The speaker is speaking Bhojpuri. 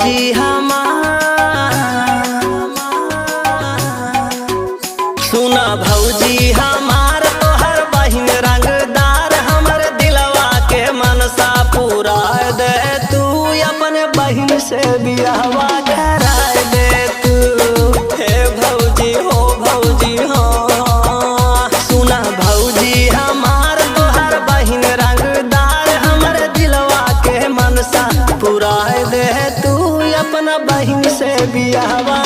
भौजी हमार, सुना भौजी हमार तोहर बहिन रंगदार, हमर दिलवा के मनसा पूरा दे तू, अपने बहिन से बियाहवा कराए दे तू। हे भौजी हो भौजी हो, सुना भौजी हमार तोहर बहिन रंगदार, हमर दिलवा के मनसा पूरा दे तू, अपना बहिन से बियाहवा